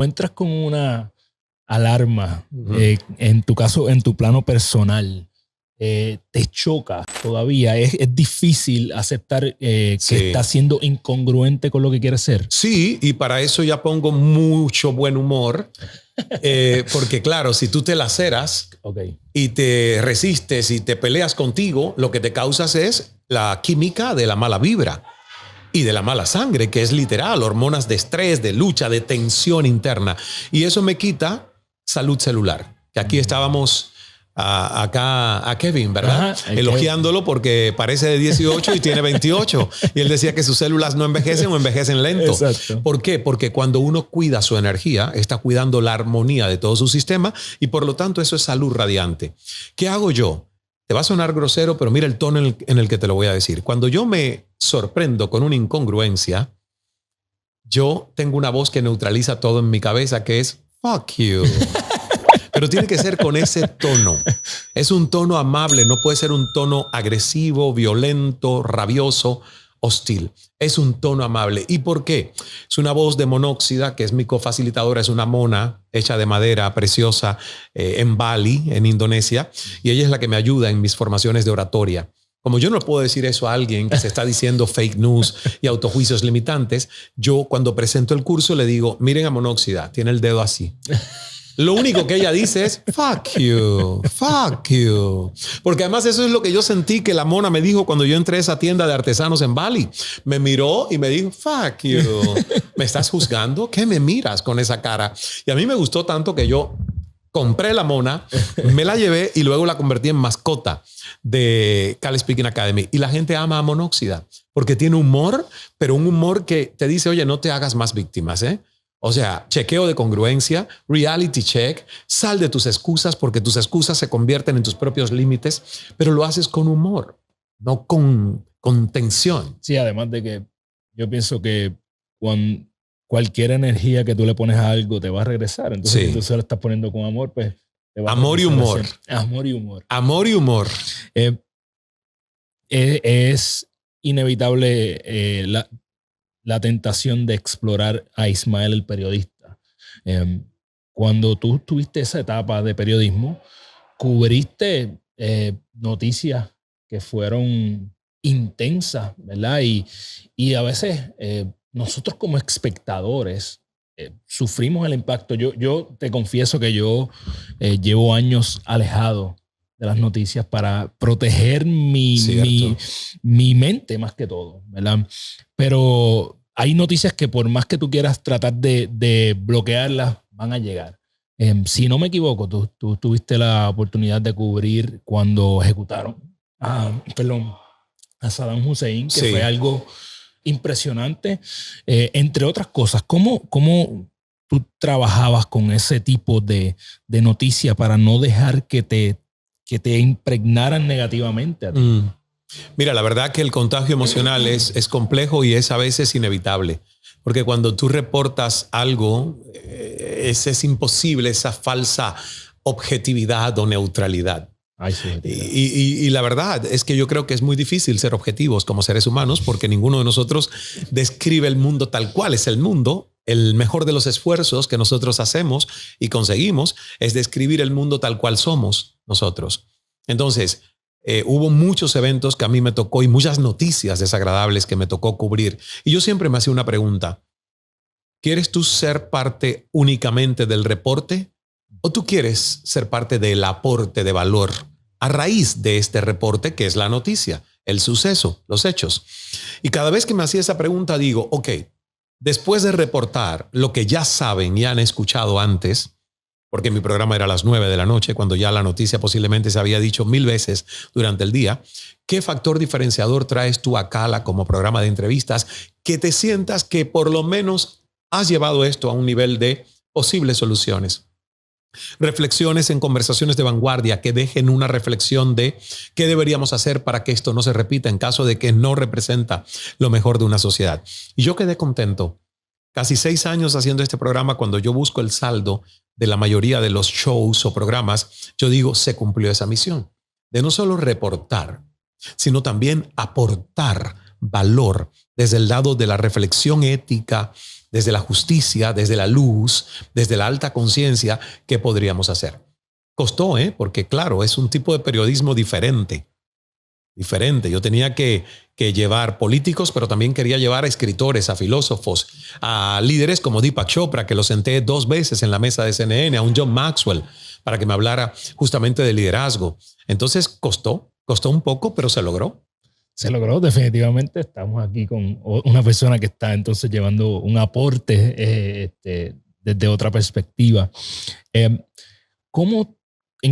Entras con una alarma, Ujú. en tu caso, en tu plano personal, te choca todavía. Es difícil aceptar que Sí. estás siendo incongruente con lo que quieres ser. Sí, y para eso ya pongo mucho buen humor, porque claro, si tú te laceras Okay. y te resistes y te peleas contigo, lo que te causas es la química de la mala vibra y de la mala sangre, que es literal, hormonas de estrés, de lucha, de tensión interna. Y eso me quita salud celular. Que aquí estábamos acá a Kevin, ¿verdad? Ajá, elogiándolo porque parece de 18 y tiene 28. Y él decía que sus células no envejecen o envejecen lento. Exacto. ¿Por qué? Porque cuando uno cuida su energía, está cuidando la armonía de todo su sistema y por lo tanto eso es salud radiante. ¿Qué hago yo? Te va a sonar grosero, pero mira el tono en el que te lo voy a decir. Cuando yo me sorprendo con una incongruencia, yo tengo una voz que neutraliza todo en mi cabeza, que es fuck you. Pero tiene que ser con ese tono. Es un tono amable, no puede ser un tono agresivo, violento, rabioso, hostil. Es un tono amable. ¿Y por qué? Es una voz de Monóxida, que es mi cofacilitadora, es una mona hecha de madera preciosa en Bali, en Indonesia, y ella es la que me ayuda en mis formaciones de oratoria. Como yo no puedo decir eso a alguien que se está diciendo fake news y autojuicios limitantes, yo cuando presento el curso le digo, miren a Monóxida, tiene el dedo así. Lo único que ella dice es fuck you, fuck you. Porque además eso es lo que yo sentí que la mona me dijo cuando yo entré a esa tienda de artesanos en Bali. Me miró y me dijo fuck you. ¿Me estás juzgando? ¿Qué me miras con esa cara? Y a mí me gustó tanto que yo compré la mona, me la llevé y luego la convertí en mascota de Kali Speaking Academy. Y la gente ama a Monóxida porque tiene humor, pero un humor que te dice, oye, no te hagas más víctimas, ¿eh? O sea, chequeo de congruencia, reality check, sal de tus excusas porque tus excusas se convierten en tus propios límites, pero lo haces con humor, no con tensión. Sí, además de que yo pienso que cualquier energía que tú le pones a algo te va a regresar. Entonces, Sí. si tú se lo estás poniendo con amor, pues te va a Amor y regresar humor. amor y humor. Amor y humor. Es inevitable la tentación de explorar a Ismael el periodista. Cuando tú tuviste esa etapa de periodismo, cubriste noticias que fueron intensas, ¿verdad? Y a veces nosotros como espectadores sufrimos el impacto. Yo te confieso que yo llevo años alejado de las noticias para proteger mi mente más que todo, ¿verdad? Pero hay noticias que por más que tú quieras tratar de bloquearlas, van a llegar. Si no me equivoco, tú tuviste la oportunidad de cubrir cuando ejecutaron a Saddam Hussein, que Sí. fue algo impresionante. Entre otras cosas, ¿cómo tú trabajabas con ese tipo de noticias para no dejar que te impregnaran negativamente a ti? Mira, la verdad que el contagio emocional es complejo y es a veces inevitable, porque cuando tú reportas algo, es imposible esa falsa objetividad o neutralidad. Ay, sí, y la verdad es que yo creo que es muy difícil ser objetivos como seres humanos porque ninguno de nosotros describe el mundo tal cual es el mundo. El mejor de los esfuerzos que nosotros hacemos y conseguimos es describir el mundo tal cual somos nosotros. Entonces, hubo muchos eventos que a mí me tocó y muchas noticias desagradables que me tocó cubrir. Y yo siempre me hacía una pregunta. ¿Quieres tú ser parte únicamente del reporte o tú quieres ser parte del aporte de valor a raíz de este reporte que es la noticia, el suceso, los hechos? Y cada vez que me hacía esa pregunta digo, ok, después de reportar lo que ya saben y han escuchado antes, porque mi programa era a las 9 de la noche, cuando ya la noticia posiblemente se había dicho 1000 veces durante el día, ¿qué factor diferenciador traes tú a Cala como programa de entrevistas que te sientas que por lo menos has llevado esto a un nivel de posibles soluciones? Reflexiones en conversaciones de vanguardia que dejen una reflexión de qué deberíamos hacer para que esto no se repita en caso de que no representa lo mejor de una sociedad. Y yo quedé contento. Casi 6 años haciendo este programa, cuando yo busco el saldo de la mayoría de los shows o programas, yo digo, se cumplió esa misión de no solo reportar, sino también aportar valor desde el lado de la reflexión ética, desde la justicia, desde la luz, desde la alta conciencia, ¿qué podríamos hacer? Costó, porque claro, es un tipo de periodismo diferente. Yo tenía que llevar políticos, pero también quería llevar a escritores, a filósofos, a líderes como Deepak Chopra, que lo senté 2 veces en la mesa de CNN, a un John Maxwell, para que me hablara justamente de liderazgo. Entonces costó un poco, pero se logró. Se logró, definitivamente. Estamos aquí con una persona que está entonces llevando un aporte desde otra perspectiva. ¿En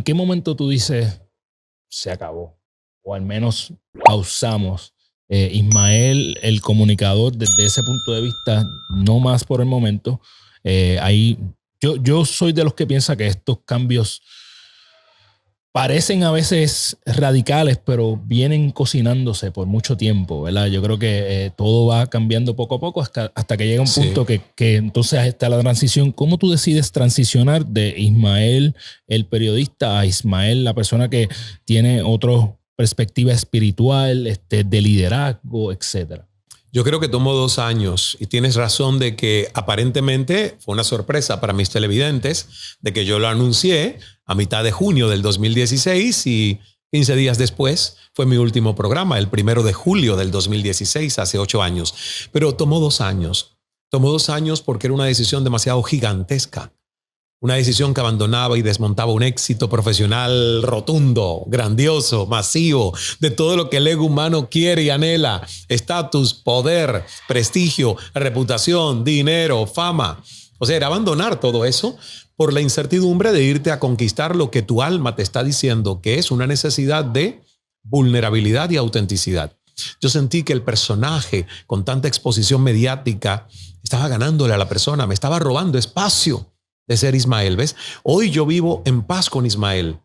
qué momento tú dices se acabó? O al menos pausamos. Ismael, el comunicador, desde ese punto de vista, no más por el momento. Yo soy de los que piensa que estos cambios parecen a veces radicales, pero vienen cocinándose por mucho tiempo, ¿verdad? Yo creo que todo va cambiando poco a poco hasta que llega un punto que entonces está la transición. ¿Cómo tú decides transicionar de Ismael, el periodista, a Ismael, la persona que tiene otra perspectiva espiritual, de liderazgo, etcétera? Yo creo que tomó 2 años y tienes razón de que aparentemente fue una sorpresa para mis televidentes de que yo lo anuncié a mitad de junio del 2016 y 15 días después fue mi último programa, el 1 de julio del 2016, hace 8 años. Pero tomó 2 años. Tomó 2 años porque era una decisión demasiado gigantesca. Una decisión que abandonaba y desmontaba un éxito profesional rotundo, grandioso, masivo, de todo lo que el ego humano quiere y anhela: estatus, poder, prestigio, reputación, dinero, fama. O sea, era abandonar todo eso por la incertidumbre de irte a conquistar lo que tu alma te está diciendo que es una necesidad de vulnerabilidad y autenticidad. Yo sentí que el personaje, con tanta exposición mediática, estaba ganándole a la persona, me estaba robando espacio de ser Ismael, ¿ves? Hoy yo vivo en paz con Ismael.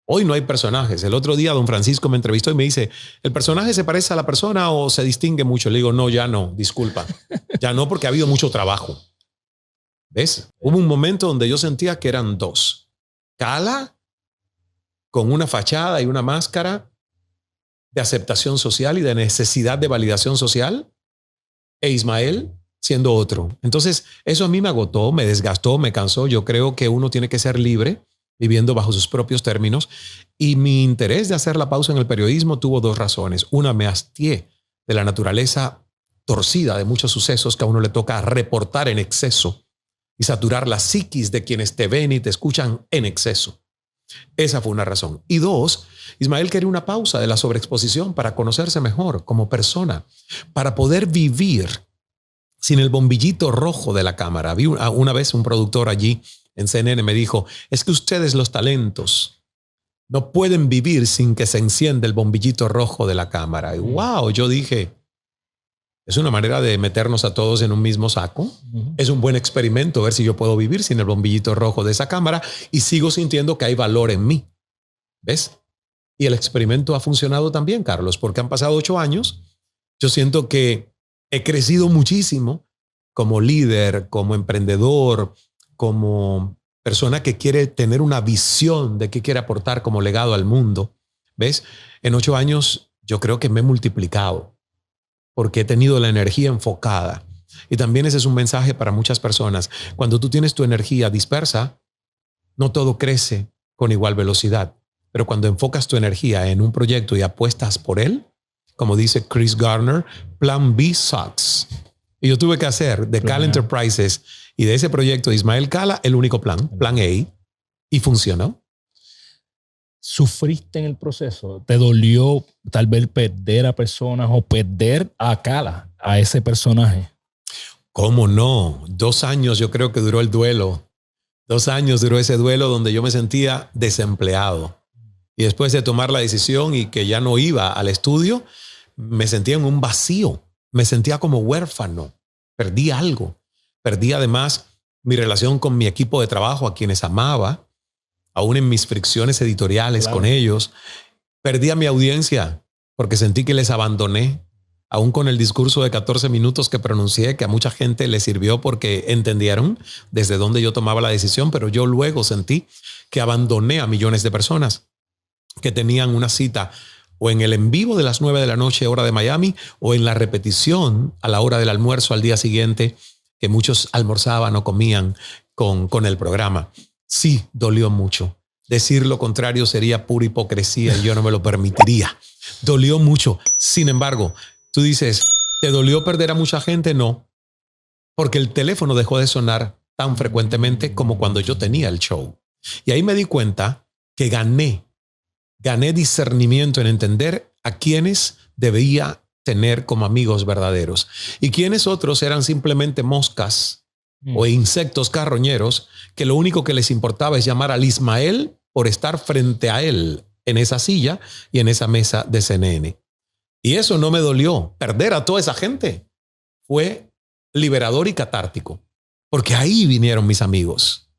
Hoy no hay personajes. El otro día don Francisco me entrevistó y me dice, ¿el personaje se parece a la persona o se distingue mucho? Le digo, no, ya no, disculpa. Ya no, porque ha habido mucho trabajo. ¿Ves? Hubo un momento donde yo sentía que eran 2. Cala, con una fachada y una máscara de aceptación social y de necesidad de validación social, e Ismael siendo otro. Entonces, eso a mí me agotó, me desgastó, me cansó. Yo creo que uno tiene que ser libre, viviendo bajo sus propios términos. Y mi interés de hacer la pausa en el periodismo tuvo 2 razones. Una, me hastié de la naturaleza torcida de muchos sucesos que a uno le toca reportar en exceso y saturar la psiquis de quienes te ven y te escuchan en exceso. Esa fue una razón. Y 2, Ismael quería una pausa de la sobreexposición para conocerse mejor como persona, para poder vivir sin el bombillito rojo de la cámara. Vi una vez un productor allí en CNN me dijo, es que ustedes los talentos no pueden vivir sin que se encienda el bombillito rojo de la cámara. Y wow, yo dije, es una manera de meternos a todos en un mismo saco. Es un buen experimento ver si yo puedo vivir sin el bombillito rojo de esa cámara y sigo sintiendo que hay valor en mí. ¿Ves? Y el experimento ha funcionado también, Carlos, porque han pasado 8 años. Yo siento que he crecido muchísimo como líder, como emprendedor, como persona que quiere tener una visión de qué quiere aportar como legado al mundo. ¿Ves? En 8 años yo creo que me he multiplicado porque he tenido la energía enfocada. Y también ese es un mensaje para muchas personas. Cuando tú tienes tu energía dispersa, no todo crece con igual velocidad. Pero cuando enfocas tu energía en un proyecto y apuestas por él, como dice Chris Gardner, Plan B sucks. Y yo tuve que hacer de Cala Enterprises y de ese proyecto de Ismael Cala el único plan, Plan A, y funcionó. ¿Sufriste en el proceso? ¿Te dolió tal vez perder a personas o perder a Cala, a ese personaje? ¿Cómo no? 2 años yo creo que duró el duelo. 2 años duró ese duelo donde yo me sentía desempleado. Y después de tomar la decisión y que ya no iba al estudio, me sentía en un vacío. Me sentía como huérfano. Perdí algo. Perdí además mi relación con mi equipo de trabajo, a quienes amaba, aún en mis fricciones editoriales con ellos. Perdí a mi audiencia porque sentí que les abandoné, aún con el discurso de 14 minutos que pronuncié, que a mucha gente le sirvió porque entendieron desde dónde yo tomaba la decisión, pero yo luego sentí que abandoné a millones de personas que tenían una cita o en el en vivo de las 9 de la noche, hora de Miami, o en la repetición a la hora del almuerzo al día siguiente, que muchos almorzaban o comían con el programa. Sí, dolió mucho. Decir lo contrario sería pura hipocresía y yo no me lo permitiría. Dolió mucho. Sin embargo, tú dices, ¿te dolió perder a mucha gente? No, porque el teléfono dejó de sonar tan frecuentemente como cuando yo tenía el show. Y ahí me di cuenta que gané discernimiento en entender a quienes debía tener como amigos verdaderos y quienes otros eran simplemente moscas o insectos carroñeros que lo único que les importaba es llamar al Ismael por estar frente a él en esa silla y en esa mesa de CNN. Y eso no me dolió. Perder a toda esa gente fue liberador y catártico, porque ahí vinieron mis amigos.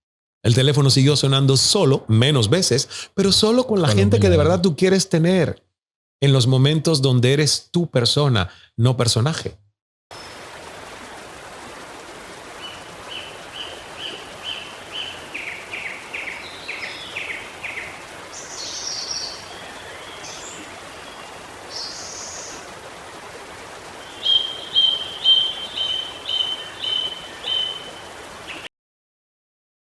El teléfono siguió sonando solo, menos veces, pero solo con la gente que de verdad tú quieres tener en los momentos donde eres tu persona, no personaje.